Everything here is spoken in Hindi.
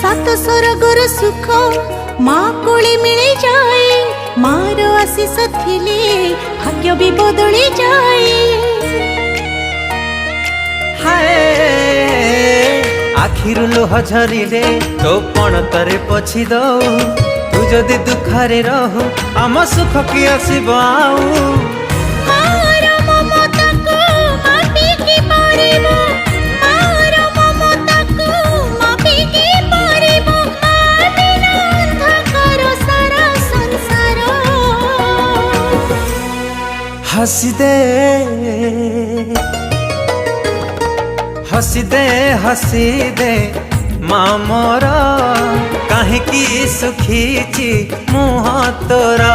सात स्वर्गर सुख माँ कोले मिले जाए मार आशीष थिले भाग्य भी बदली जाए। हाय आखिरु लुह झरिले तो पण तरे पछी दऊ तू जदि दुखरे रहू आम सुख कि आसीब आऊ। हसी दे हसी दे हसी दे माँ मोर कहीं सुखी मुँह तोरा।